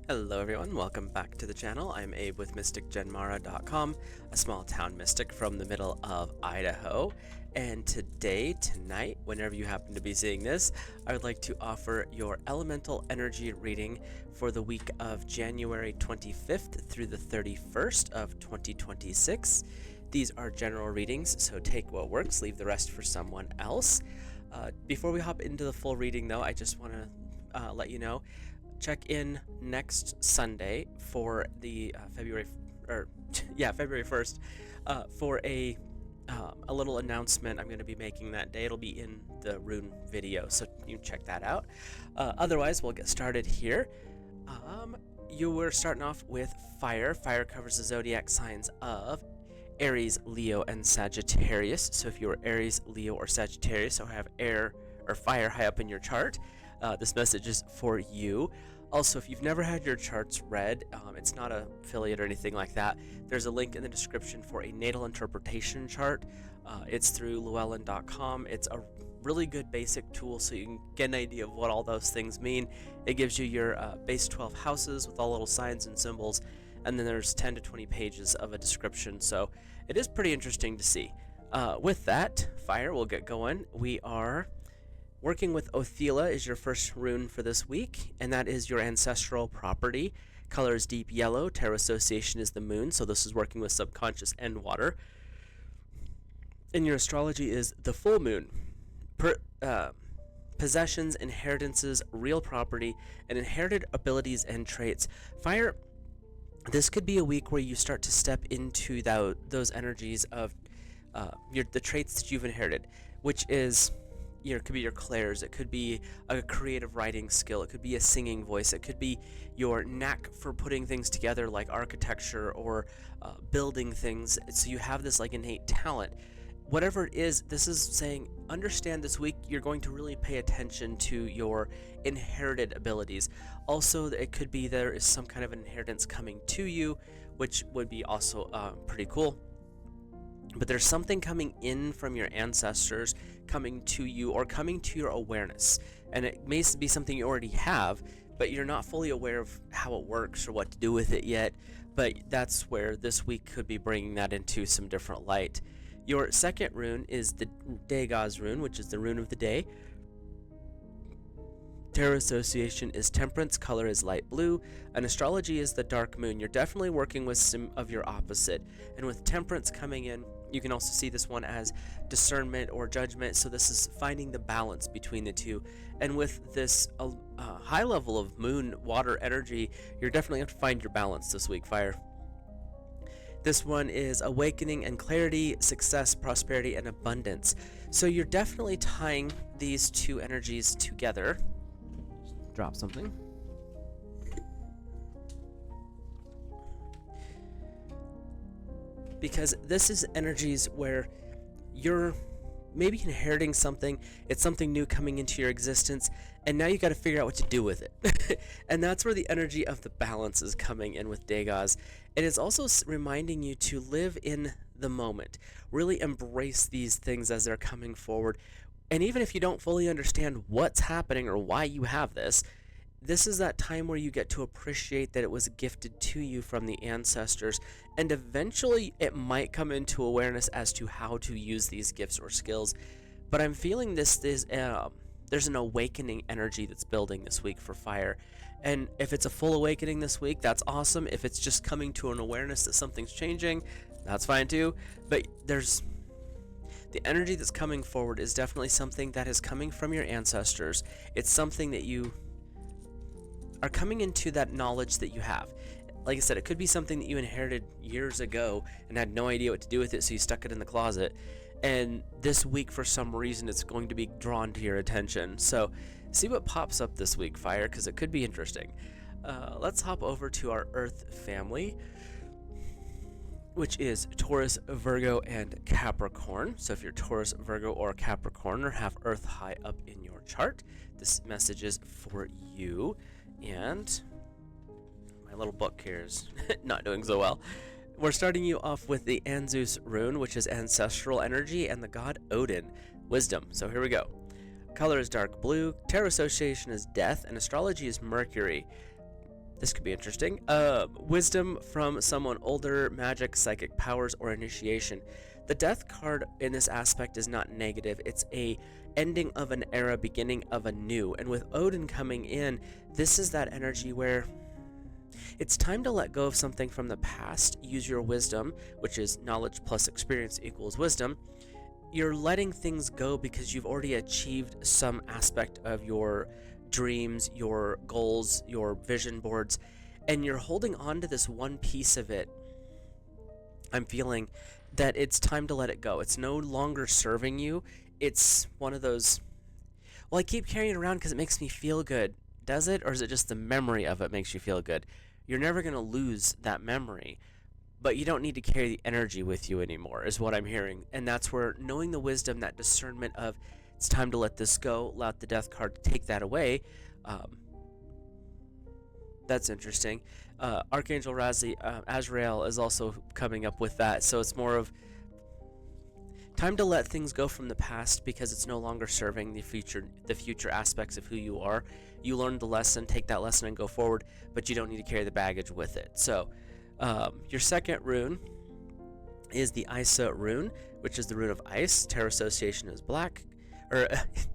Hello everyone, welcome back to the channel. I'm Abe with MysticGenmara.com, a small town mystic from the middle of Idaho. And tonight, whenever you happen to be seeing this, I would like to offer your elemental energy reading for the week of January 25th through the 31st of 2026. These are general readings, so take what works, leave the rest for someone else. Before we hop into the full reading though, I just want to let you know, check in next Sunday for the February 1st for a little announcement I'm going to be making that day. It'll be in the Rune video, so you can check that out. Otherwise, we'll get started here. You were starting off with fire. Fire covers the zodiac signs of Aries, Leo, and Sagittarius. So if you are Aries, Leo, or Sagittarius, or have air or fire high up in your chart, this message is for you. Also, if you've never had your charts read, it's not an affiliate or anything like that. There's a link in the description for a natal interpretation chart. It's through llewellyn.com. It's a really good basic tool so you can get an idea of what all those things mean. It gives you your base 12 houses with all little signs and symbols, and then there's 10 to 20 pages of a description, so it is pretty interesting to see. With that, fire, we'll get going. We are working with Othila is your first rune for this week, and that is your ancestral property. Color is deep yellow. Tarot association is the moon, so this is working with subconscious and water. And your astrology is the full moon. Possessions, inheritances, real property, and inherited abilities and traits. Fire, this could be a week where you start to step into those energies of the traits that you've inherited, which is... it could be your clairs, it could be a creative writing skill, it could be a singing voice, it could be your knack for putting things together like architecture or building things, so you have this like innate talent. Whatever it is, this is saying, understand this week you're going to really pay attention to your inherited abilities. Also, it could be there is some kind of inheritance coming to you, which would be also pretty cool. But there's something coming in from your ancestors, coming to you, or coming to your awareness. And it may be something you already have, but you're not fully aware of how it works or what to do with it yet. But that's where this week could be bringing that into some different light. Your second rune is the Degas rune, which is the rune of the day. Tarot association is temperance, color is light blue, and astrology is the dark moon. You're definitely working with some of your opposite. And with temperance coming in, you can also see this one as discernment or judgment, so this is finding the balance between the two. And with this high level of moon water energy, you're definitely going to find your balance this week, fire. This one is awakening and clarity, success, prosperity, and abundance. So you're definitely tying these two energies together. Just drop something. Because this is energies where you're maybe inheriting something, it's something new coming into your existence, and now you got to figure out what to do with it. And that's where the energy of the balance is coming in with Degas. It is also reminding you to live in the moment, really embrace these things as they're coming forward. And even if you don't fully understand what's happening or why you have this is that time where you get to appreciate that it was gifted to you from the ancestors, and eventually it might come into awareness as to how to use these gifts or skills. But I'm feeling this is there's an awakening energy that's building this week for fire. And if it's a full awakening this week, that's awesome. If it's just coming to an awareness that something's changing, that's fine too. But there's the energy that's coming forward is definitely something that is coming from your ancestors. It's something that you are coming into that knowledge that you have. Like I said, it could be something that you inherited years ago and had no idea what to do with it, so you stuck it in the closet. And this week, for some reason, it's going to be drawn to your attention. So see what pops up this week, fire, because it could be interesting. Let's hop over to our Earth family, which is Taurus, Virgo, and Capricorn. So if you're Taurus, Virgo, or Capricorn, or have Earth high up in your chart, this message is for you. And my little book here is not doing so well. We're starting you off with the Anzus rune, which is ancestral energy, and the god Odin, wisdom. So here we go. Color is dark blue. Tarot association is death, and astrology is Mercury. This could be interesting. Wisdom from someone older, magic, psychic powers, or initiation. The death card in this aspect is not negative. It's a ending of an era, beginning of a new. And with Odin coming in, this is that energy where it's time to let go of something from the past. Use your wisdom, which is knowledge plus experience equals wisdom. You're letting things go because you've already achieved some aspect of your dreams, your goals, your vision boards, and you're holding on to this one piece of it. I'm feeling that it's time to let it go. It's no longer serving you. It's one of those, well, I keep carrying it around because it makes me feel good. Does it? Or is it just the memory of it makes you feel good? You're never going to lose that memory, but you don't need to carry the energy with you anymore, is what I'm hearing. And that's where knowing the wisdom, that discernment of it's time to let this go, let the death card take that away. That's interesting. Archangel Azrael is also coming up with that. So it's more of time to let things go from the past because it's no longer serving the future aspects of who you are. You learned the lesson, take that lesson and go forward, but you don't need to carry the baggage with it. So your second rune is the Isa rune, which is the rune of ice. Tarot association is black, or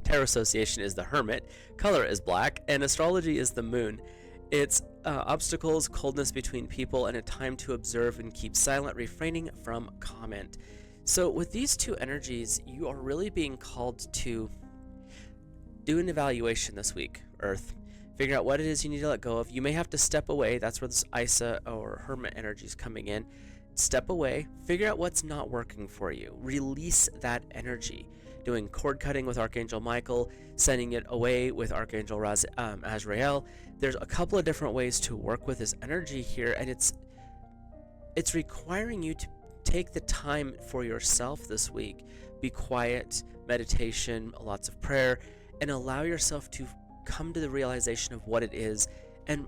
tarot association is the hermit. Color is black, and astrology is the moon. It's obstacles, coldness between people, and a time to observe and keep silent, refraining from comment. So with these two energies, you are really being called to do an evaluation this week, Earth. Figure out what it is you need to let go of. You may have to step away. That's where this Isa or Hermit energy is coming in. Step away. Figure out what's not working for you. Release that energy. Doing cord cutting with Archangel Michael, sending it away with Archangel Azrael. There's a couple of different ways to work with this energy here, and it's requiring you to take the time for yourself this week. Be quiet, meditation, lots of prayer, and allow yourself to come to the realization of what it is and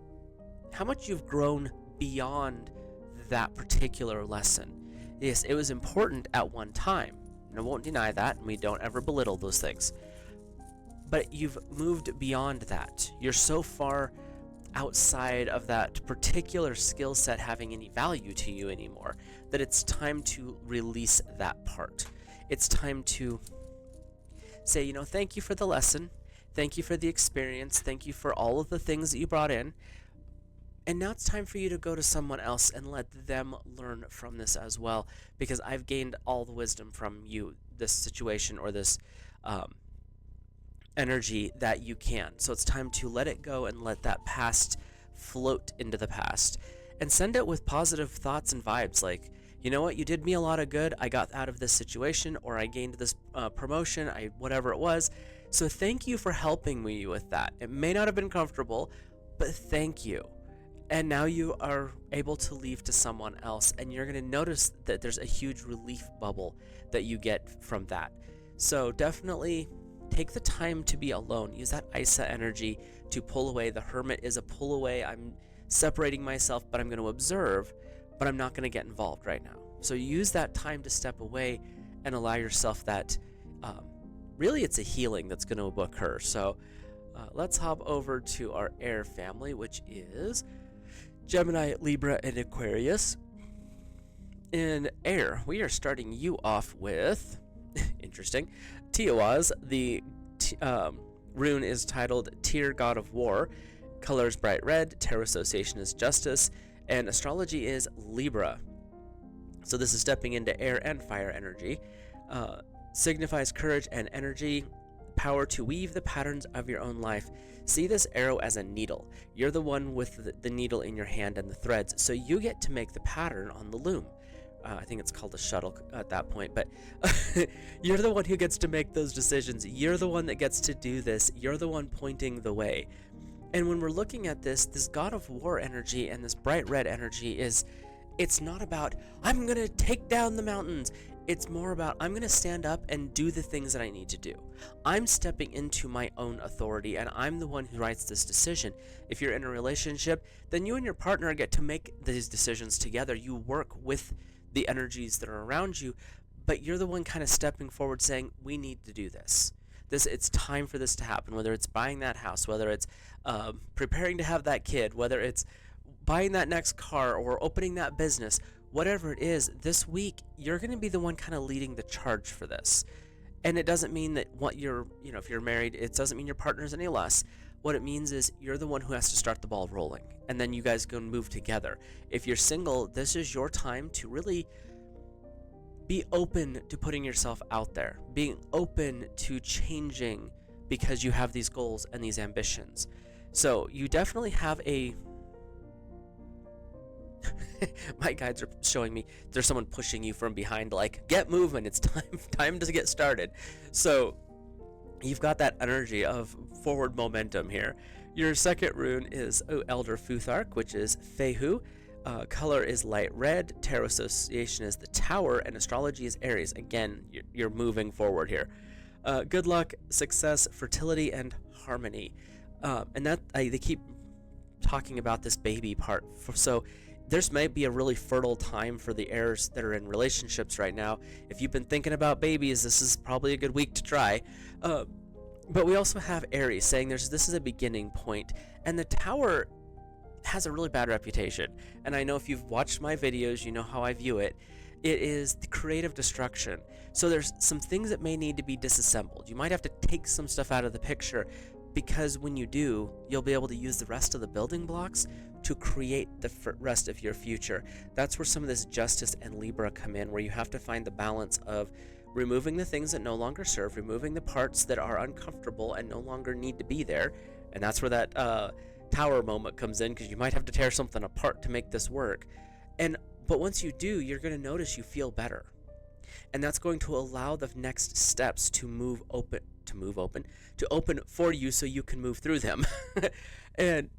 how much you've grown beyond that particular lesson. Yes, it was important at one time, and I won't deny that, and we don't ever belittle those things. But you've moved beyond that. You're so far outside of that particular skill set having any value to you anymore that it's time to release that part. It's time to say, thank you for the lesson. Thank you for the experience. Thank you for all of the things that you brought in. And now it's time for you to go to someone else and let them learn from this as well, because I've gained all the wisdom from you, this situation or this energy that you can. So it's time to let it go and let that past float into the past and send it with positive thoughts and vibes like, you know what, you did me a lot of good. I got out of this situation, or I gained this promotion, whatever it was. So thank you for helping me with that. It may not have been comfortable, but thank you. And now you are able to leave to someone else, and you're going to notice that there's a huge relief bubble that you get from that. So definitely take the time to be alone. Use that Isa energy to pull away. The Hermit is a pull away. I'm separating myself, but I'm going to observe, but I'm not going to get involved right now. So use that time to step away and allow yourself that, really it's a healing that's going to occur. So let's hop over to our air family, which is Gemini, Libra, and Aquarius. In air, we are starting you off with, interesting, Tiawaz. The rune is titled Tyr, God of War. Color is bright red. Tarot association is Justice. And astrology is Libra. So this is stepping into air and fire energy. Signifies courage and energy. Power to weave the patterns of your own life. See this arrow as a needle. You're the one with the needle in your hand and the threads, so you get to make the pattern on the loom. I think it's called a shuttle at that point, but you're the one who gets to make those decisions. You're the one that gets to do this. You're the one pointing the way. And when we're looking at this God of War energy and this bright red energy it's not about, I'm going to take down the mountains. It's more about, I'm going to stand up and do the things that I need to do. I'm stepping into my own authority, and I'm the one who writes this decision. If you're in a relationship, then you and your partner get to make these decisions together. You work with the energies that are around you, but you're the one kind of stepping forward saying, we need to do this. It's time for this to happen, whether it's buying that house, whether it's preparing to have that kid, whether it's buying that next car or opening that business, whatever it is, this week you're going to be the one kind of leading the charge for this. And it doesn't mean that what you're, if you're married, it doesn't mean your partner's any less. What it means is you're the one who has to start the ball rolling, and then you guys go and move together. If you're single, this is your time to really be open to putting yourself out there, being open to changing because you have these goals and these ambitions. So you definitely have a my guides are showing me there's someone pushing you from behind, like, get moving, it's time to get started. So you've got that energy of forward momentum here. Your second rune is Elder Futhark, which is Fehu. Color is light red. Tarot association is the Tower, and astrology is Aries. Again, you're moving forward here. Good luck, success, fertility, and harmony. And that they keep talking about this baby part. So this might be a really fertile time for the heirs that are in relationships right now. If you've been thinking about babies, this is probably a good week to try. But we also have Aries saying this is a beginning point, and the Tower has a really bad reputation. And I know if you've watched my videos, you know how I view it. It is the creative destruction. So there's some things that may need to be disassembled. You might have to take some stuff out of the picture, because when you do, you'll be able to use the rest of the building blocks to create the rest of your future. That's where some of this Justice and Libra come in, where you have to find the balance of removing the things that no longer serve, removing the parts that are uncomfortable and no longer need to be there. And that's where that Tower moment comes in, because you might have to tear something apart to make this work. But once you do, you're going to notice you feel better. And that's going to allow the next steps to open for you, so you can move through them. And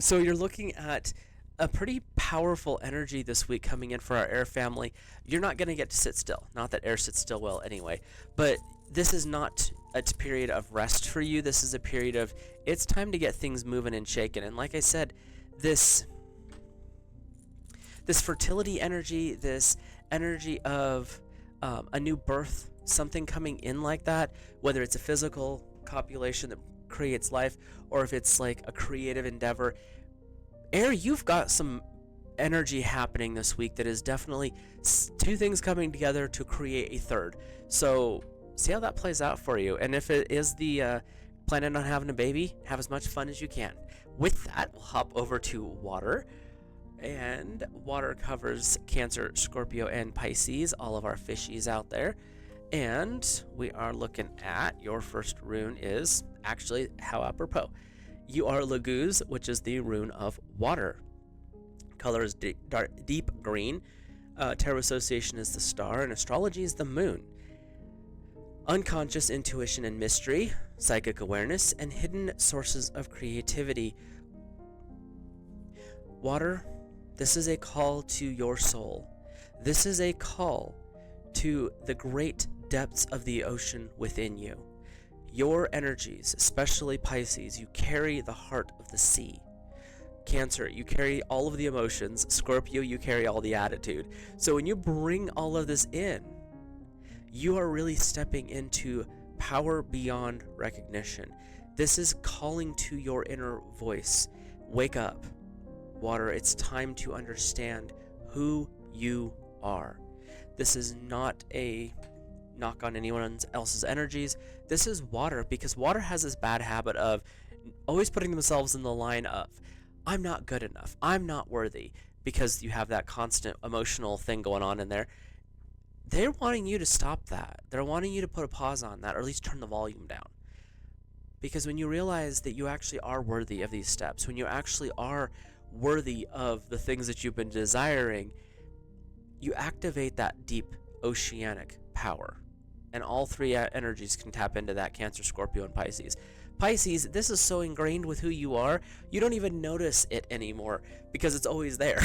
so you're looking at a pretty powerful energy this week coming in for our air family. You're not going to get to sit still. Not that air sits still well anyway, but this is not a period of rest for you. This is a period of, it's time to get things moving and shaking. And like I said, this fertility energy, this energy of a new birth, something coming in like that, whether it's a physical copulation that creates life, or if it's like a creative endeavor. Air, you've got some energy happening this week that is definitely two things coming together to create a third. So see how that plays out for you. And if it is the planning on having a baby, have as much fun as you can. With that, we'll hop over to water. And water covers Cancer, Scorpio, and Pisces, all of our fishies out there. And we are looking at your first rune is actually, how apropos. You are Laguz, which is the rune of water. Color is deep green. Tarot association is the star, and astrology is the moon. Unconscious intuition and mystery, psychic awareness, and hidden sources of creativity. Water, this is a call to your soul. This is a call to the great depths of the ocean within you. Your energies, especially Pisces, you carry the heart of the sea. Cancer, you carry all of the emotions. Scorpio, you carry all the attitude. So when you bring all of this in, you are really stepping into power beyond recognition. This is calling to your inner voice. Wake up, water. It's time to understand who you are. This is not a knock on anyone else's energies. This is water, because water has this bad habit of always putting themselves in the line of, I'm not good enough, I'm not worthy, because you have that constant emotional thing going on in there. They're wanting you to stop that. They're wanting you to put a pause on that, or at least turn the volume down. Because when you realize that you actually are worthy of these steps, when you actually are worthy of the things that you've been desiring, you activate that deep oceanic power. And all three energies can tap into that: Cancer, Scorpio, and Pisces. Pisces, this is so ingrained with who you are, you don't even notice it anymore because it's always there.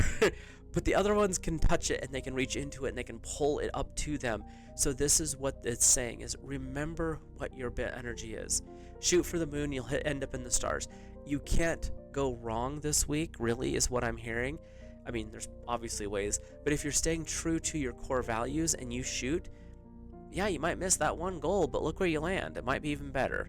But the other ones can touch it, and they can reach into it, and they can pull it up to them. So this is what it's saying, is remember what your energy is. Shoot for the moon, you'll end up in the stars. You can't go wrong this week, really, is what I'm hearing. I mean, there's obviously ways, but if you're staying true to your core values and you shoot, yeah, you might miss that one goal, but look where you land. It might be even better.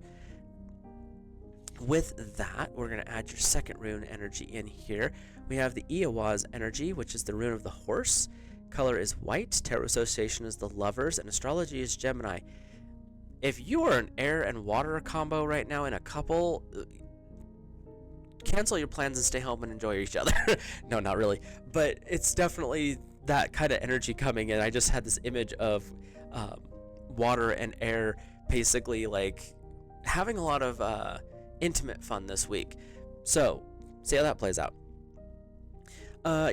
With that, we're going to add your second rune energy in here. We have the Iawaz energy, which is the rune of the horse. Color is white. Tarot association is the lovers, and astrology is Gemini. If you are an air and water combo right now in a couple, cancel your plans and stay home and enjoy each other. No, not really. But it's definitely that kind of energy coming in. I just had this image of water and air basically like having a lot of intimate fun this week. So, see how that plays out.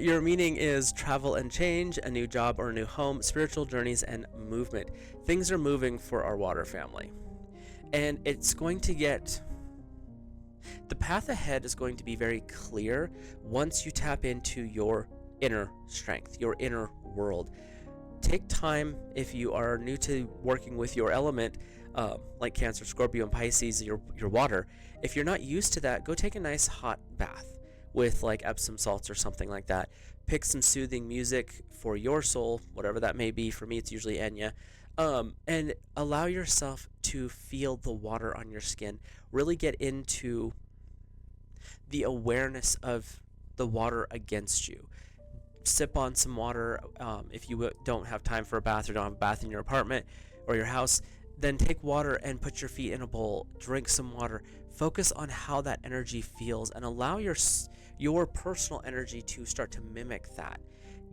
Your meaning is travel and change, a new job or a new home, spiritual journeys, and movement. Things are moving for our water family. And it's going to get... The path ahead is going to be very clear once you tap into your inner strength, your inner world. Take time, if you are new to working with your element, like Cancer, Scorpio, and Pisces, your water. If you're not used to that, go take a nice hot bath with like Epsom salts or something like that. Pick some soothing music for your soul, whatever that may be. For me, it's usually Enya. And allow yourself to feel the water on your skin. Really get into the awareness of the water against you. Sip on some water. If you don't have time for a bath or don't have a bath in your apartment or your house, then take water and put your feet in a bowl. Drink some water. Focus on how that energy feels and allow your personal energy to start to mimic that.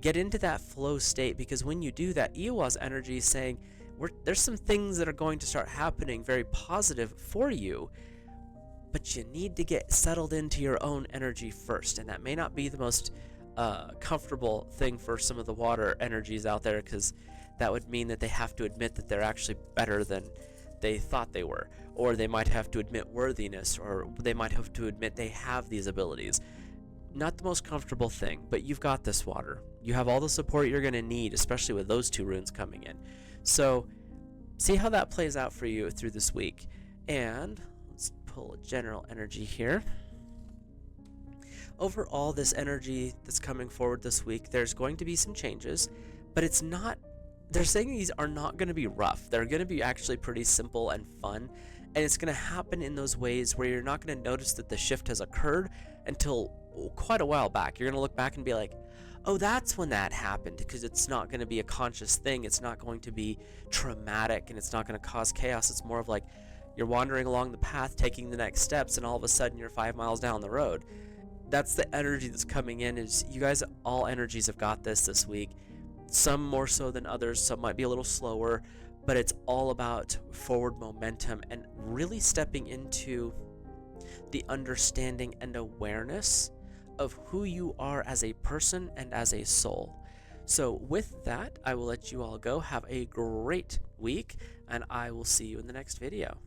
Get into that flow state, because when you do that, Iawaz energy is saying there's some things that are going to start happening very positive for you, but you need to get settled into your own energy first. And that may not be the most comfortable thing for some of the water energies out there, because that would mean that they have to admit that they're actually better than they thought they were, or they might have to admit worthiness, or they might have to admit they have these abilities. Not the most comfortable thing, but you've got this, water. You have all the support you're going to need, especially with those two runes coming in. So see how that plays out for you through this week. And let's pull a general energy here. Overall, this energy that's coming forward this week, there's going to be some changes, but it's not... They're saying these are not going to be rough. They're going to be actually pretty simple and fun, and it's going to happen in those ways where you're not going to notice that the shift has occurred until quite a while back. You're going to look back and be like, oh, that's when that happened, because it's not going to be a conscious thing. It's not going to be traumatic, and it's not going to cause chaos. It's more of like you're wandering along the path, taking the next steps, and all of a sudden you're 5 miles down the road. That's the energy that's coming in. Is you guys, all energies have got this week. Some more so than others, some might be a little slower, but it's all about forward momentum and really stepping into the understanding and awareness of who you are as a person and as a soul. So with that, I will let you all go. Have a great week, and I will see you in the next video.